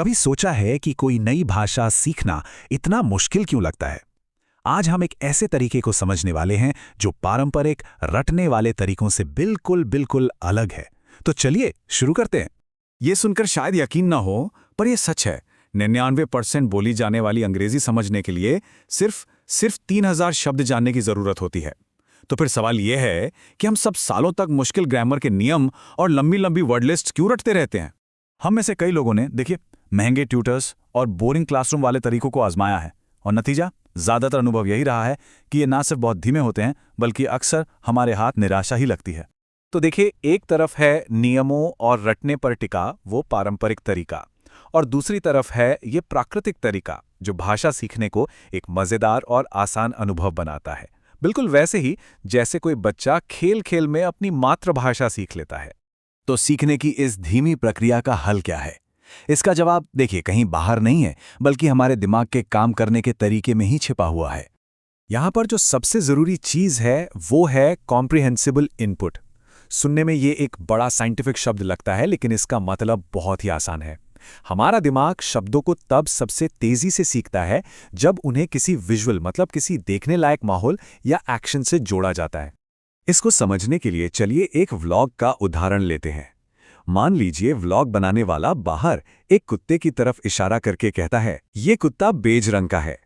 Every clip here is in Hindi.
कभी सोचा है कि कोई नई भाषा सीखना इतना मुश्किल क्यों लगता है? आज हम एक ऐसे तरीके को समझने वाले हैं जो पारंपरिक रटने वाले तरीकों से बिल्कुल बिल्कुल अलग है। तो चलिए शुरू करते हैं। ये सुनकर शायद यकीन ना हो, पर यह सच है। 99% बोली जाने वाली अंग्रेजी समझने के लिए सिर्फ 3000 शब्द जानने की जरूरत होती है। तो फिर सवाल यह है कि हम सब सालों तक मुश्किल ग्रामर के नियम और लंबी लंबी वर्ड लिस्ट क्यों रटते रहते हैं? हम में से कई लोगों ने देखिए महंगे ट्यूटर्स और बोरिंग क्लासरूम वाले तरीकों को आजमाया है, और नतीजा ज्यादातर अनुभव यही रहा है कि ये ना सिर्फ बहुत धीमे होते हैं बल्कि अक्सर हमारे हाथ निराशा ही लगती है। तो देखिए, एक तरफ है नियमों और रटने पर टिका वो पारंपरिक तरीका, और दूसरी तरफ है ये प्राकृतिक तरीका जो भाषा सीखने को एक मजेदार और आसान अनुभव बनाता है, बिल्कुल वैसे ही जैसे कोई बच्चा खेल खेल में अपनी मातृभाषा सीख लेता है। तो सीखने की इस धीमी प्रक्रिया का हल क्या है? इसका जवाब देखिए कहीं बाहर नहीं है, बल्कि हमारे दिमाग के काम करने के तरीके में ही छिपा हुआ है। यहां पर जो सबसे जरूरी चीज है वो है कॉम्प्रिहेंसिबल इनपुट। सुनने में ये एक बड़ा साइंटिफिक शब्द लगता है, लेकिन इसका मतलब बहुत ही आसान है। हमारा दिमाग शब्दों को तब सबसे तेजी से सीखता है जब उन्हें किसी विजुअल, मतलब किसी देखने लायक माहौल या एक्शन से जोड़ा जाता है। इसको समझने के लिए चलिए एक व्लॉग का उदाहरण लेते हैं। मान लीजिए व्लॉग बनाने वाला बाहर एक कुत्ते की तरफ इशारा करके कहता है, ये कुत्ता बेज रंग का है।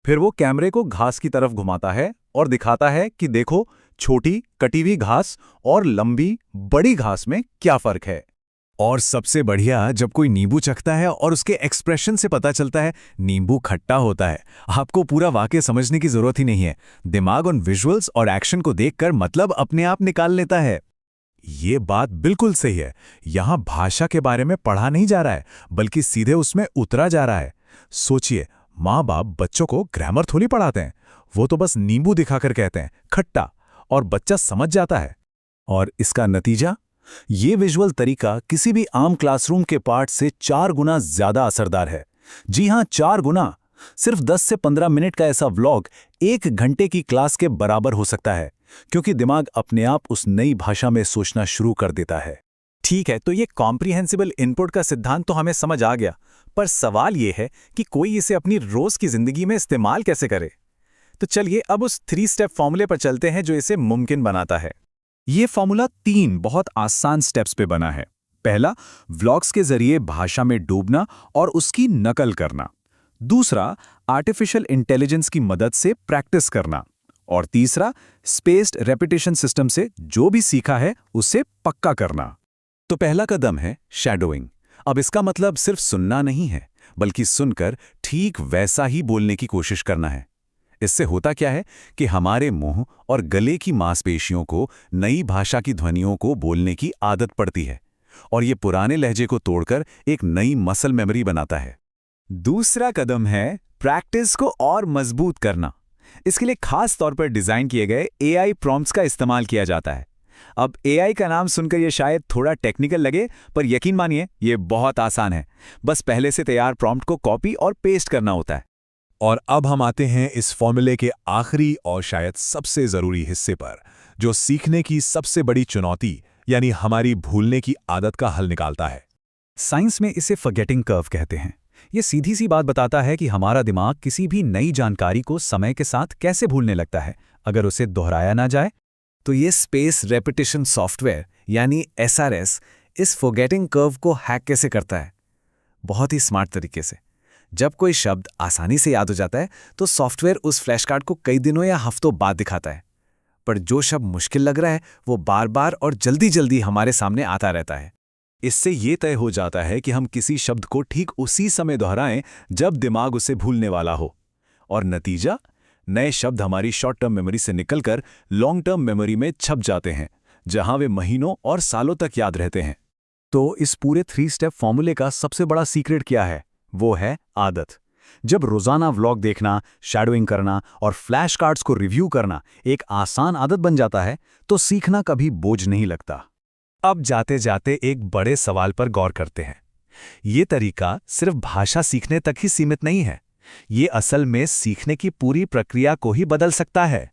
फिर वो कैमरे को घास की तरफ घुमाता है और दिखाता है कि देखो, छोटी कटी हुई घास और लंबी बड़ी घास में क्या फर्क है। और सबसे बढ़िया, जब कोई नींबू चखता है और उसके एक्सप्रेशन से पता चलता है नींबू खट्टा होता है। आपको पूरा वाक्य समझने की जरूरत ही नहीं है, दिमाग उन विजुअल्स और एक्शन को देखकर मतलब अपने आप निकाल लेता है। ये बात बिल्कुल सही है। यहां भाषा के बारे में पढ़ा नहीं जा रहा है, बल्कि सीधे उसमें उतरा जा रहा है। सोचिए, माँ बाप बच्चों को ग्रामर थोड़ी पढ़ाते हैं, वो तो बस नींबू दिखाकर कहते हैं खट्टा, और बच्चा समझ जाता है। और इसका नतीजा, ये विजुअल तरीका किसी भी आम क्लासरूम के पाठ से 4 गुना ज्यादा असरदार है। जी हां, 4 गुना। सिर्फ 10 से 15 मिनट का ऐसा व्लॉग 1 घंटे की क्लास के बराबर हो सकता है, क्योंकि दिमाग अपने आप उस नई भाषा में सोचना शुरू कर देता है। ठीक है, तो ये कॉम्प्रिहेंसिबल इनपुट का सिद्धांत तो हमें समझ आ गया, पर सवाल ये है कि कोई इसे अपनी रोज की जिंदगी में इस्तेमाल कैसे करे। तो चलिए अब उस 3 स्टेप फॉर्मूले पर चलते हैं जो इसे मुमकिन बनाता है। ये फॉर्मूला 3 बहुत आसान स्टेप्स पे बना है। पहला, व्लॉग्स के जरिए भाषा में डूबना और उसकी नकल करना। दूसरा, आर्टिफिशियल इंटेलिजेंस की मदद से प्रैक्टिस करना। और तीसरा, स्पेस्ड रेपिटेशन सिस्टम से जो भी सीखा है उसे पक्का करना। तो पहला कदम है शैडोइंग। अब इसका मतलब सिर्फ सुनना नहीं है, बल्कि सुनकर ठीक वैसा ही बोलने की कोशिश करना है। इससे होता क्या है कि हमारे मुंह और गले की मांसपेशियों को नई भाषा की ध्वनियों को बोलने की आदत पड़ती है, और ये पुराने लहजे को तोड़कर एक नई मसल मेमोरी बनाता है। दूसरा कदम है प्रैक्टिस को और मजबूत करना। इसके लिए खास तौर पर डिजाइन किए गए एआई प्रॉम्प्ट्स का इस्तेमाल किया जाता है। अब एआई का नाम सुनकर यह शायद थोड़ा टेक्निकल लगे, पर यकीन मानिए ये बहुत आसान है। बस पहले से तैयार प्रॉम्प्ट को कॉपी और पेस्ट करना होता है। और अब हम आते हैं इस फॉर्मूले के आखिरी और शायद सबसे जरूरी हिस्से पर, जो सीखने की सबसे बड़ी चुनौती यानी हमारी भूलने की आदत का हल निकालता है। साइंस में इसे फॉरगेटिंग कर्व कहते हैं। ये सीधी सी बात बताता है कि हमारा दिमाग किसी भी नई जानकारी को समय के साथ कैसे भूलने लगता है अगर उसे दोहराया ना जाए। तो ये स्पेस रेपिटेशन सॉफ्टवेयर यानी एसआरएस इस फॉरगेटिंग कर्व को हैक कैसे करता है? बहुत ही स्मार्ट तरीके से। जब कोई शब्द आसानी से याद हो जाता है तो सॉफ्टवेयर उस फ्लैश कार्ड को कई दिनों या हफ्तों बाद दिखाता है, पर जो शब्द मुश्किल लग रहा है वो बार बार और जल्दी जल्दी हमारे सामने आता रहता है। इससे ये तय हो जाता है कि हम किसी शब्द को ठीक उसी समय दोहराएं जब दिमाग उसे भूलने वाला हो, और नतीजा, नए शब्द हमारी शॉर्ट टर्म मेमोरी से निकलकर लॉन्ग टर्म मेमोरी में छप जाते हैं, जहां वे महीनों और सालों तक याद रहते हैं। तो इस पूरे 3 स्टेप फॉर्मूले का सबसे बड़ा सीक्रेट क्या है? वो है आदत। जब रोजाना व्लॉग देखना, शैडोइंग करना और फ्लैश कार्ड्स को रिव्यू करना एक आसान आदत बन जाता है, तो सीखना कभी बोझ नहीं लगता। अब जाते जाते एक बड़े सवाल पर गौर करते हैं। ये तरीका सिर्फ भाषा सीखने तक ही सीमित नहीं है, ये असल में सीखने की पूरी प्रक्रिया को ही बदल सकता है।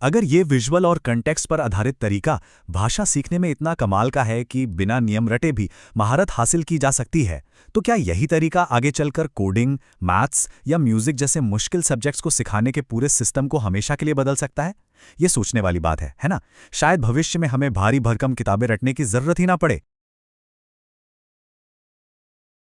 अगर ये विजुअल और कंटेक्स्ट पर आधारित तरीका भाषा सीखने में इतना कमाल का है कि बिना नियम रटे भी महारत हासिल की जा सकती है, तो क्या यही तरीका आगे चलकर कोडिंग, मैथ्स या म्यूजिक जैसे मुश्किल सब्जेक्ट्स को सिखाने के पूरे सिस्टम को हमेशा के लिए बदल सकता है? ये सोचने वाली बात है ना? शायद भविष्य में हमें भारी भरकम किताबें रटने की जरूरत ही ना पड़े।